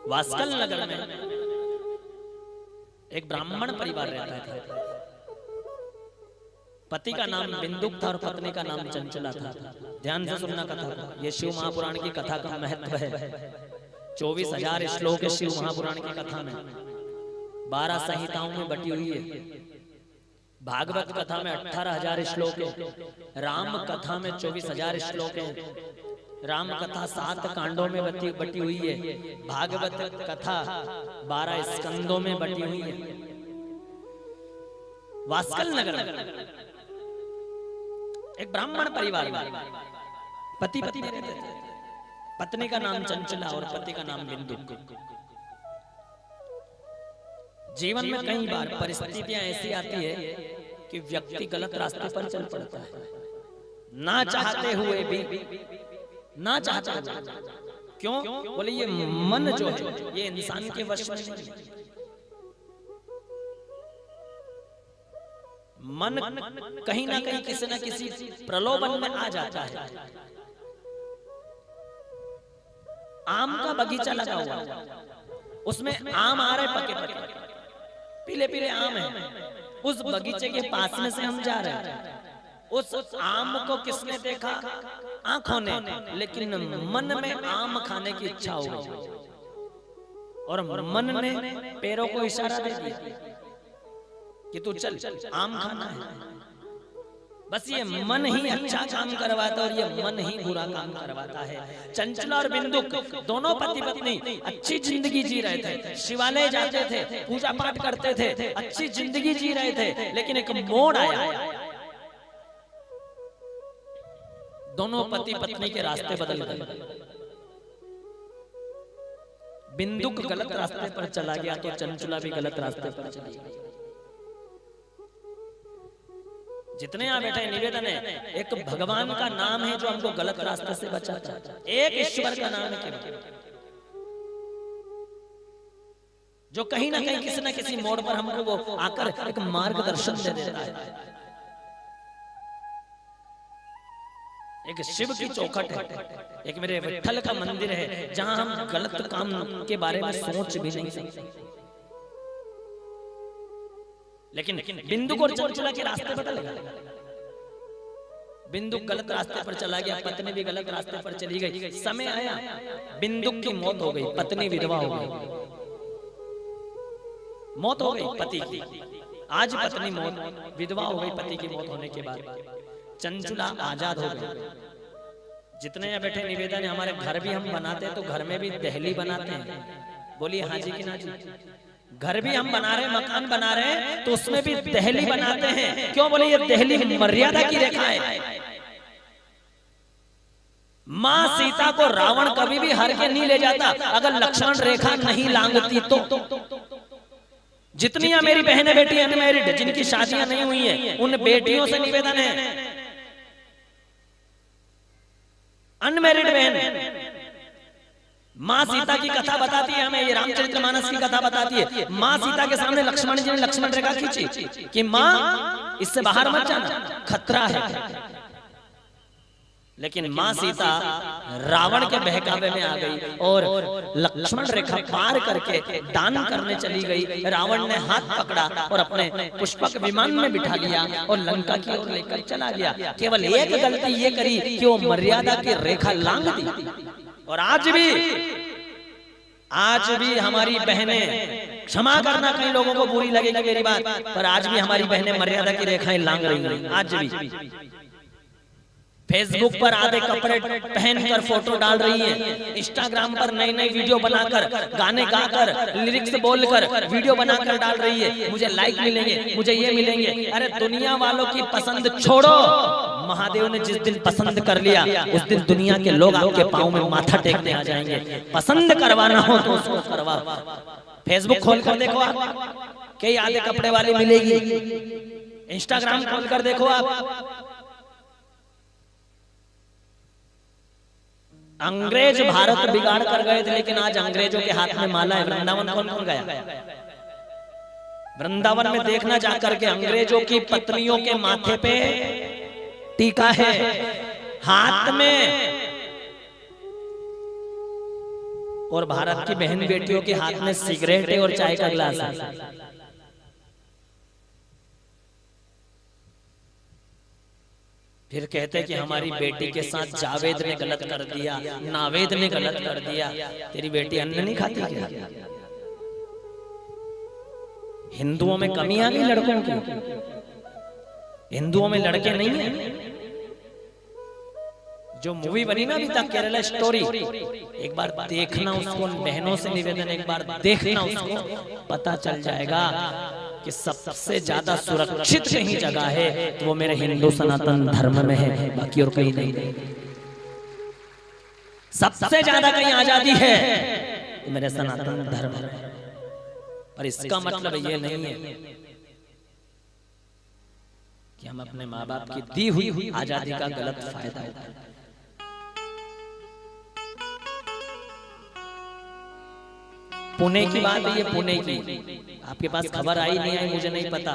वास्कल नगर में एक ब्राह्मण परिवार रहता था। पति का नाम बिंदुक था और पत्नी का नाम चंचला था। ध्यान से सुनना कथा को, ये शिव महापुराण की कथा का महत्व है। 24,000 श्लोक है शिव महापुराण की कथा में, 12 संहिताओं में बटी हुई है। भागवत कथा में 18,000 श्लोक है, राम कथा में 24,000 श्लोक है। राम कथा 7 कांडों में बटी हुई है। भागवत कथा 12 स्कंदों में बटी हुई है। वास्कल नगर में एक ब्राह्मण परिवार में पति पत्नी रहते थे। पत्नी का नाम चंचला और पति का नाम बिंदुक। जीवन में कई बार परिस्थितियां ऐसी आती है कि व्यक्ति गलत रास्ते पर चल पड़ता है, ना चाहते हुए भी, ना चाहते हुए। क्यों? बोले ये मन जो है ये इंसान के वश में नहीं है। मन कहीं ना कहीं किसी न किसी प्रलोभन में आ जाता है। आम का बगीचा लगा हुआ, उसमें आम आ रहे पके पके, पीले पीले आम है। उस बगीचे के पास में से हम जा रहे हैं। उस आम को किसने देखा? आंखों ने, लेकिन मन में आम खाने की इच्छा हो गई और मन ने पैरों को इशारा दे दिया कि तू चल, आम खाना है। बस ये मन ही अच्छा काम करवाता है और ये मन ही बुरा काम करवाता है। चंचला और बिंदुक दोनों पति पत्नी अच्छी जिंदगी जी रहे थे, शिवालय जाते थे, पूजा पाठ करते थे, अच्छी जिंदगी जी रहे थे। लेकिन एक मोड़ आया, दोनों पति पत्नी के रास्ते बदल गए। बिंदुक गलत रास्ते पर चला गया तो चंचला भी गलत रास्ते पर चली गई। जितने यहाँ बैठे निवेदन है, एक भगवान का नाम है जो हमको गलत रास्ते से बचाता है। एक ईश्वर का नाम है केवल, जो कहीं ना कहीं किसी न किसी मोड़ पर हमको वो आकर एक मार्गदर्शन दे देता है। एक शिव की चौखट है, एक मेरे विठ्ठल का मंदिर है, जहां हम गलत काम के बारे में सोच भी नहीं सकते। लेकिन बिंदुक और चंचला के रास्ते बदल गए। बिंदुक गलत रास्ते पर चला गया, पत्नी भी गलत रास्ते पर चली गई। समय आया, बिंदुक की मौत हो गई, पत्नी विधवा हो गई। मौत हो गई पति की, आज पत्नी मौत विधवा हो गई पति की मौत होने के बाद। चंचला आजाद हो गई। जितने यहाँ बैठे निवेदन है, हमारे घर भी हम बनाते हैं तो घर में भी दहली बनाते हैं। बोलिए हाँ जी कि ना जी? घर भी हम बना रहे हैं, मकान बना रहे हैं तो उसमें भी दहली बनाते हैं। क्यों? बोले ये दहली मर्यादा की रेखा है। मां सीता को रावण कभी भी हर के नहीं ले जाता अगर लक्ष्मण रेखा नहीं लांघती तो। जितनी मेरी बहनें बेटी अनमैरिड, जिनकी शादियां नहीं हुई है, उन बेटियों से निवेदन है, अनमैरिड बहन, माँ सीता की कथा बताती है हमें, ये रामचरितमानस की कथा बताती है। माँ सीता के सामने लक्ष्मण जी ने लक्ष्मण रेखा खींची कि माँ इससे बाहर मत जाना, खतरा है। लेकिन माँ सीता रावण के बहकावे में आ गई और लक्ष्मण रेखा पार करके दान करने चली गई। रावण ने हाथ पकड़ा और अपने पुष्पक विमान में बिठा लिया और लंका की ओर लेकर चला गया। केवल एक गलती ये करी कि वो मर्यादा की रेखा लांघ दी। और आज भी हमारी बहनें, क्षमा करना कई लोगों को बुरी लगेगी मेरी बात, पर आज भी हमारी बहनें मर्यादा की रेखाएं लांघ रही हैं। आज भी फेसबुक पर आधे कपड़े पहनकर फोटो डाल रही है, इंस्टाग्राम पर नई नई वीडियो बनाकर, गाने गाकर, लिरिक्स बोलकर वीडियो बनाकर डाल रही है। मुझे लाइक मिलेंगे, मुझे ये मिलेंगे। अरे दुनिया वालों की पसंद छोड़ो, महादेव ने जिस दिन पसंद कर लिया उस दिन दुनिया के लोग आपके पाँव में माथा टेकने आ जाएंगे। पसंद करवाना हो तो उसको करवा। फेसबुक खोल कर देखो आप, कई आधे कपड़े वाली मिलेगी। इंस्टाग्राम खोल कर देखो आप, अंग्रेज भारत बिगाड़ कर गए थे, लेकिन आज अंग्रेजों के हाथ में माला है। वृंदावन कौन कौन गया? वृंदावन में देखना जाकर के अंग्रेजों की पत्नियों के माथे पे टीका है, हाथ में और भारत की बहन बेटियों के हाथ में सिगरेट है और चाय का गिलास है। फिर कहते हैं कि हमारी बेटी के साथ जावेद ने गलत कर दिया, नावेद ने गलत कर दिया। तेरी बेटी अन्न नहीं खाती क्या? हिंदुओं में कमी आ गई लड़कों की? हिंदुओं में लड़के नहीं है? जो मूवी बनी ना अभी तक केरला स्टोरी, एक बार देखना उसको, बहनों से निवेदन, एक बार देखना उसको, पता चल जाएगा कि सबसे ज्यादा सुरक्षित कहीं जगह है तो वो मेरे हिंदू सनातन धर्म में है, बाकी और कहीं नहीं। सबसे ज्यादा कहीं आजादी है तो मेरे सनातन धर्म में। पर इसका मतलब ये नहीं है कि हम अपने माँ बाप की दी हुई आजादी का गलत फायदा उठाएं। पुणे की बात है, ये पुणे की, आपके पास खबर आई नहीं आई मुझे नहीं पता।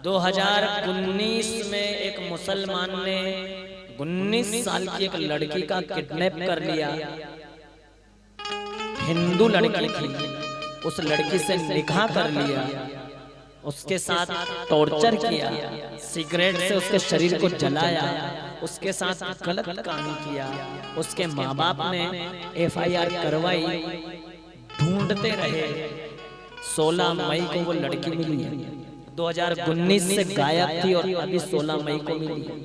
2019 में एक मुसलमान ने 19 साल की एक लड़की का किडनैप कर लिया। हिंदू लड़की थी, उस लड़की से निकाह कर लिया, उसके साथ टॉर्चर किया, सिगरेट से उसके शरीर को जलाया, उसके साथ गलत काम किया। उसके माँ बाप ने FIR करवाई, ढूंढते रहे। 16 मई को वो लड़की मिली है। 2019 से गायब थी और अभी 16 मई को मिली है।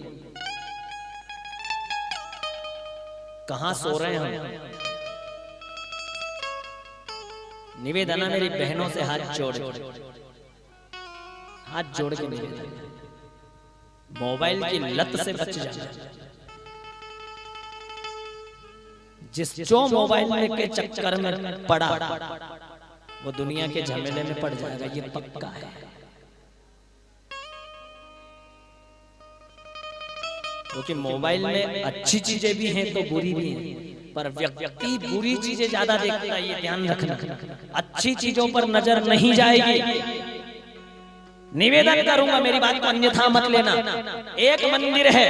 कहां सो रहे हैं हम? निवेदन है मेरी बहनों से, हाथ जोड़ के निवेदन, मोबाइल की लत से बच जाना। जो मोबाइल के चक्कर में पड़ा वो दुनिया के झमेले में पड़ जाएगा, ये पक्का है। क्योंकि मोबाइल में अच्छी चीजें भी हैं तो बुरी भी हैं, पर व्यक्ति बुरी चीजें ज्यादा देखता है, ये ध्यान रखना। अच्छी चीजों पर नजर नहीं जाएगी। निवेदन करूंगा, मेरी बात को अन्यथा मत लेना। एक मंदिर है,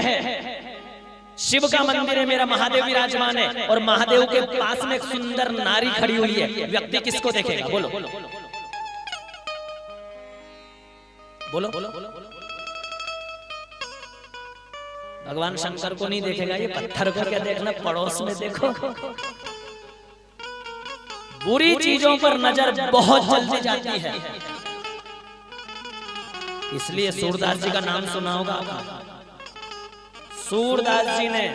शिव का मंदिर है, मेरा महादेव विराजमान है, और महादेव के पास में एक सुंदर नारी खड़ी हुई है। व्यक्ति किसको देखेगा? बोलो बोलो बोलो। भगवान शंकर को नहीं देखेगा, ये पत्थर को क्या देखना, पड़ोस में देखो। बुरी चीजों पर नजर बहुत जल्दी जाती है। इसलिए सूरदास जी का नाम सुना होगा। सूरदास जी ने,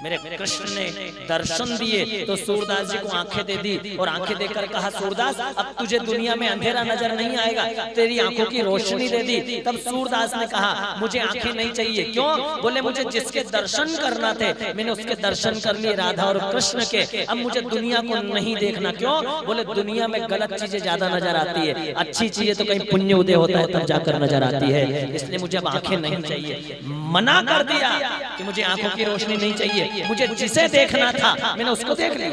मेरे कृष्ण ने दर्शन दिए तो सूरदास जी को आंखें दे दी और आंखें देकर कहा, सूरदास अब तुझे दुनिया में अंधेरा नजर नहीं आएगा, तेरी आंखों की रोशनी दे दी। तब सूरदास ने कहा, मुझे आंखें नहीं चाहिए। क्यों? बोले, मुझे जिसके दर्शन करना थे मैंने उसके दर्शन कर लिए, राधा और कृष्ण के। अब मुझे दुनिया को नहीं देखना। क्यों? बोले, दुनिया में गलत चीजें ज्यादा नजर आती है, अच्छी चीजें तो कहीं पुण्य उदय होता है तब जाकर नजर आती है। इसलिए मुझे अब आंखें नहीं चाहिए। मना कर दिया कि मुझे आंखों की रोशनी नहीं चाहिए, मुझे जिसे देखना था मैंने उसको देख लिया।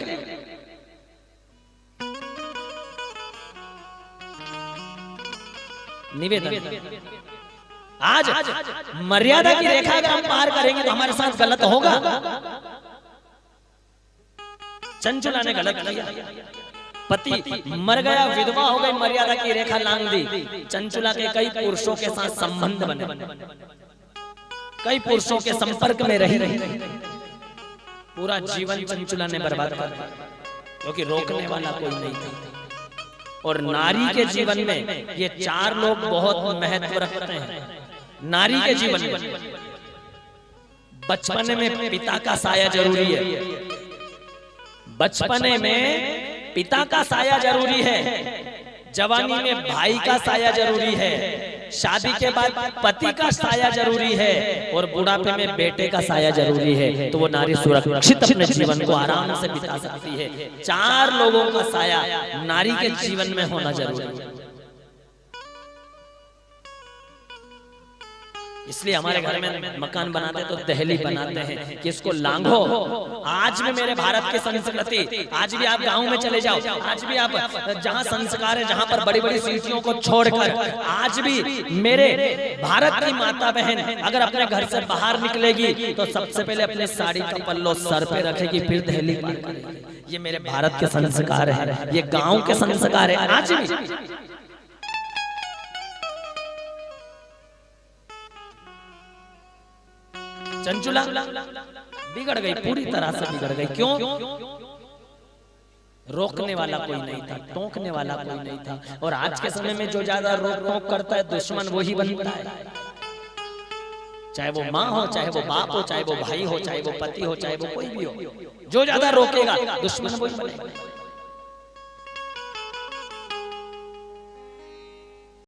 निवेदन, आज मर्यादा की रेखा अगर हम पार करेंगे तो हमारे साथ गलत होगा। चंचुला ने गलत किया, पति मर गया, विधवा हो गई, मर्यादा की रेखा लांघ दी। चंचुला के कई पुरुषों के साथ संबंध बने, कई पुरुषों के संपर्क में रही, पूरा जीवन चंचुला ने बर्बाद कर दिया, क्योंकि रोकने वाला कोई नहीं था। और नारी के जीवन में ये 4 लोग बहुत महत्व रखते हैं। नारी के जीवन में बचपन में पिता का साया जरूरी है, बचपने में पिता का साया जरूरी है, जवानी में भाई का साया जरूरी है, शादी के बाद पति का साया जरूरी है, और बुढ़ापे में बेटे का साया जरूरी है। तो वो नारी सुरक्षित अपने जीवन को आराम से बिता सकती है। 4 लोगों का साया नारी के जीवन में होना जरूरी है। इसलिए हमारे घर में मकान बनाते तो दहली बनाते हैं कि इसको लांघो। आज भी मेरे भारत की संस्कृति, आज भी आप गांव में चले जाओ, आज भी आप जहां संस्कार है, जहां पर बड़ी बड़ी सीटियों को छोड़कर, आज भी मेरे भारत की माता बहन अगर अपने घर से बाहर निकलेगी तो सबसे पहले अपने साड़ी का पल्लो सर पे रखेगी, फिर दहली पार करेगी। ये मेरे भारत के संस्कार है, ये गांव के संस्कार है। आज भी चंचुला बिगड़ गई, पूरी तरह से बिगड़ गई। क्यों? रोकने वाला कोई नहीं था, टोकने वाला कोई नहीं था। और आज के समय में जो ज्यादा रोक टोक करता है दुश्मन वही बनता है, चाहे वो माँ हो, चाहे वो बाप हो, चाहे वो भाई हो, चाहे वो पति हो, चाहे वो कोई भी हो। जो ज्यादा रोकेगा दुश्मन वही बनेगा।